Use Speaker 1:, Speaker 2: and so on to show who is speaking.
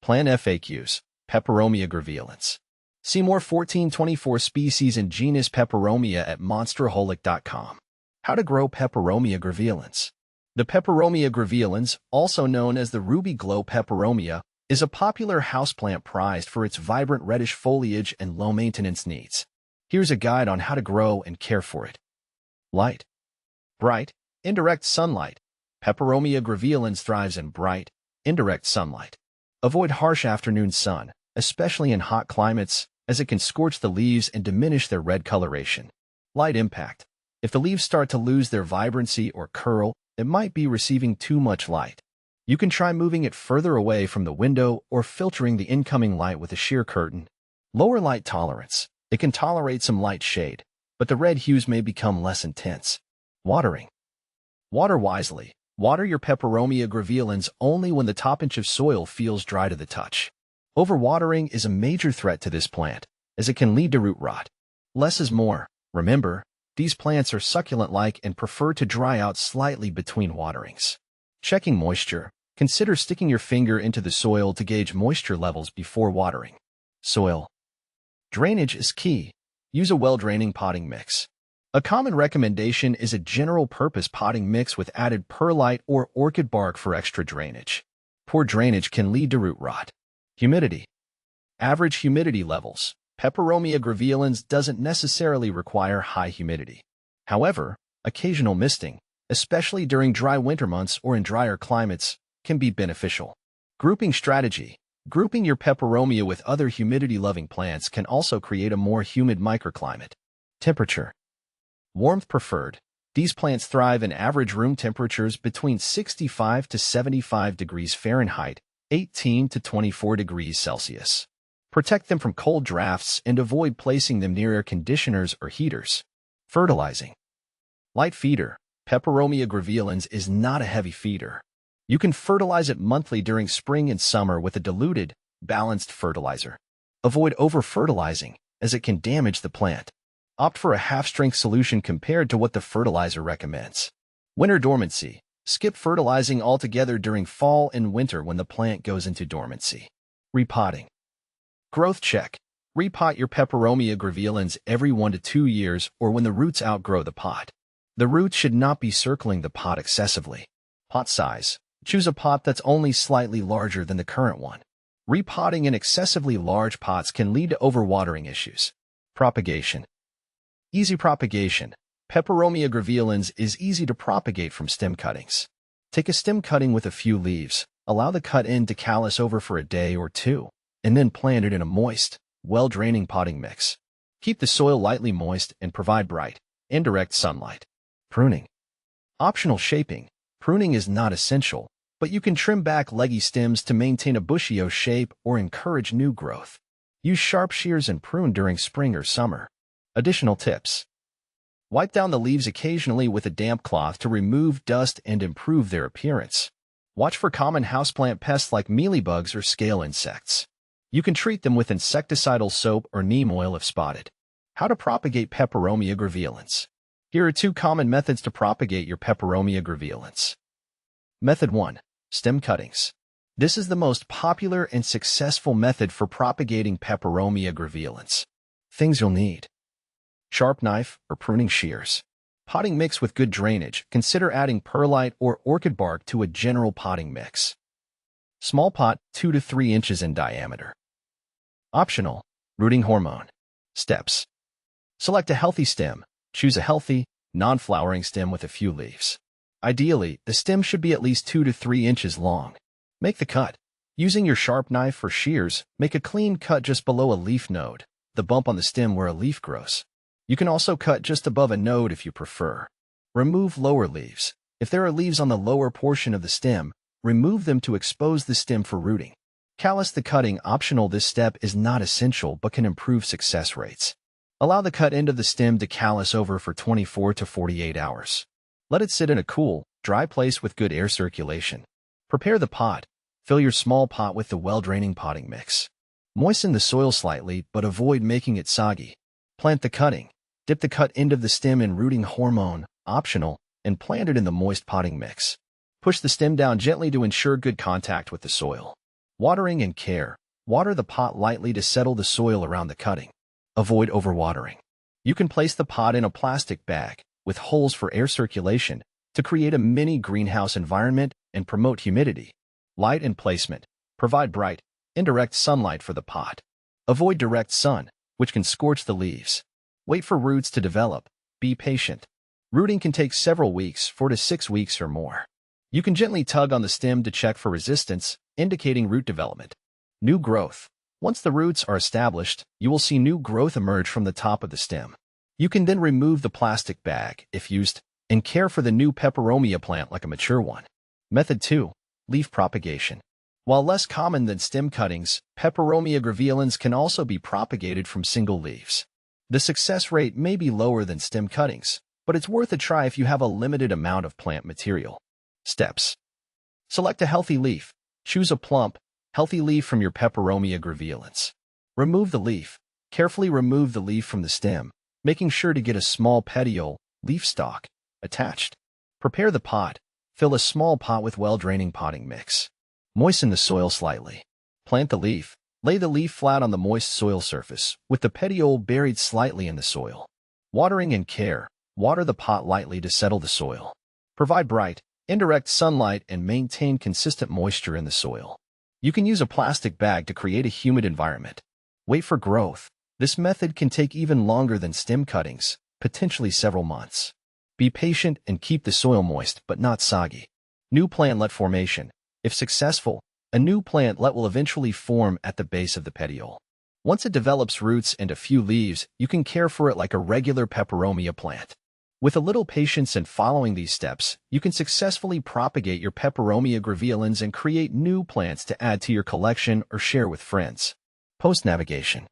Speaker 1: Plant FAQs, Peperomia graveolens. See more 1424 species and genus Peperomia at monsterholic.com. How to grow Peperomia graveolens. The Peperomia graveolens, also known as the ruby glow peperomia, is a popular houseplant prized for its vibrant reddish foliage and low maintenance needs. Here's a guide on how to grow and care for it. Light. Bright, indirect sunlight. Peperomia graveolens thrives in bright, indirect sunlight. Avoid harsh afternoon sun, especially in hot climates, as it can scorch the leaves and diminish their red coloration. Light impact. If the leaves start to lose their vibrancy or curl, it might be receiving too much light. You can try moving it further away from the window or filtering the incoming light with a sheer curtain. Lower light tolerance. It can tolerate some light shade, but the red hues may become less intense. Watering. Water wisely. Water your Peperomia graveolens only when the top inch of soil feels dry to the touch. Overwatering is a major threat to this plant, as it can lead to root rot. Less is more. Remember, these plants are succulent-like and prefer to dry out slightly between waterings. Checking moisture. Consider sticking your finger into the soil to gauge moisture levels before watering. Soil. Drainage is key. Use a well-draining potting mix. A common recommendation is a general-purpose potting mix with added perlite or orchid bark for extra drainage. Poor drainage can lead to root rot. Humidity. Average humidity levels. Peperomia graveolens doesn't necessarily require high humidity. However, occasional misting, especially during dry winter months or in drier climates, can be beneficial. Grouping strategy. Grouping your Peperomia with other humidity-loving plants can also create a more humid microclimate. Temperature. Warmth preferred. These plants thrive in average room temperatures between 65 to 75 degrees Fahrenheit, 18 to 24 degrees Celsius. Protect them from cold drafts and avoid placing them near air conditioners or heaters. Fertilizing. Light feeder. Peperomia graveolens is not a heavy feeder. You can fertilize it monthly during spring and summer with a diluted, balanced fertilizer. Avoid over-fertilizing, as it can damage the plant. Opt for a half-strength solution compared to what the fertilizer recommends. Winter dormancy. Skip fertilizing altogether during fall and winter when the plant goes into dormancy. Repotting. Growth check. Repot your Peperomia graveolens every 1 to 2 years or when the roots outgrow the pot. The roots should not be circling the pot excessively. Pot size. Choose a pot that's only slightly larger than the current one. Repotting in excessively large pots can lead to overwatering issues. Propagation. Easy propagation. Peperomia graveolens is easy to propagate from stem cuttings. Take a stem cutting with a few leaves, allow the cut end to callus over for a day or two, and then plant it in a moist, well-draining potting mix. Keep the soil lightly moist and provide bright, indirect sunlight. Pruning. Optional shaping. Pruning is not essential, but you can trim back leggy stems to maintain a bushy shape or encourage new growth. Use sharp shears and prune during spring or summer. Additional tips. Wipe down the leaves occasionally with a damp cloth to remove dust and improve their appearance. Watch for common houseplant pests like mealybugs or scale insects. You can treat them with insecticidal soap or neem oil if spotted. How to propagate Peperomia graveolens. Here are 2 common methods to propagate your Peperomia graveolens. Method 1. Stem cuttings. This is the most popular and successful method for propagating Peperomia graveolens. Things you'll need. Sharp knife or pruning shears. Potting mix with good drainage. Consider adding perlite or orchid bark to a general potting mix. Small pot, 2 to 3 inches in diameter. Optional. Rooting hormone. Steps. Select a healthy stem. Choose a healthy, non-flowering stem with a few leaves. Ideally, the stem should be at least 2 to 3 inches long. Make the cut. Using your sharp knife or shears, make a clean cut just below a leaf node, the bump on the stem where a leaf grows. You can also cut just above a node if you prefer. Remove lower leaves. If there are leaves on the lower portion of the stem, remove them to expose the stem for rooting. Callus the cutting. Optional. This step is not essential but can improve success rates. Allow the cut end of the stem to callus over for 24 to 48 hours. Let it sit in a cool, dry place with good air circulation. Prepare the pot. Fill your small pot with the well-draining potting mix. Moisten the soil slightly but avoid making it soggy. Plant the cutting. Dip the cut end of the stem in rooting hormone, optional, and plant it in the moist potting mix. Push the stem down gently to ensure good contact with the soil. Watering and care. Water the pot lightly to settle the soil around the cutting. Avoid overwatering. You can place the pot in a plastic bag with holes for air circulation to create a mini greenhouse environment and promote humidity. Light and placement. Provide bright, indirect sunlight for the pot. Avoid direct sun, which can scorch the leaves. Wait for roots to develop. Be patient. Rooting can take several weeks, 4 to 6 weeks or more. You can gently tug on the stem to check for resistance, indicating root development. New growth. Once the roots are established, you will see new growth emerge from the top of the stem. You can then remove the plastic bag, if used, and care for the new Peperomia plant like a mature one. Method 2. Leaf propagation. While less common than stem cuttings, Peperomia graveolens can also be propagated from single leaves. The success rate may be lower than stem cuttings, but it's worth a try if you have a limited amount of plant material. Steps. Select a healthy leaf. Choose a plump, healthy leaf from your Peperomia graveolens. Remove the leaf. Carefully remove the leaf from the stem, making sure to get a small petiole, leaf stalk, attached. Prepare the pot. Fill a small pot with well-draining potting mix. Moisten the soil slightly. Plant the leaf. Lay the leaf flat on the moist soil surface, with the petiole buried slightly in the soil. Watering and care. Water the pot lightly to settle the soil. Provide bright, indirect sunlight and maintain consistent moisture in the soil. You can use a plastic bag to create a humid environment. Wait for growth. This method can take even longer than stem cuttings, potentially several months. Be patient and keep the soil moist but not soggy. New plantlet formation. If successful, a new plantlet will eventually form at the base of the petiole. Once it develops roots and a few leaves, you can care for it like a regular Peperomia plant. With a little patience and following these steps, you can successfully propagate your Peperomia graveolens and create new plants to add to your collection or share with friends. Post navigation.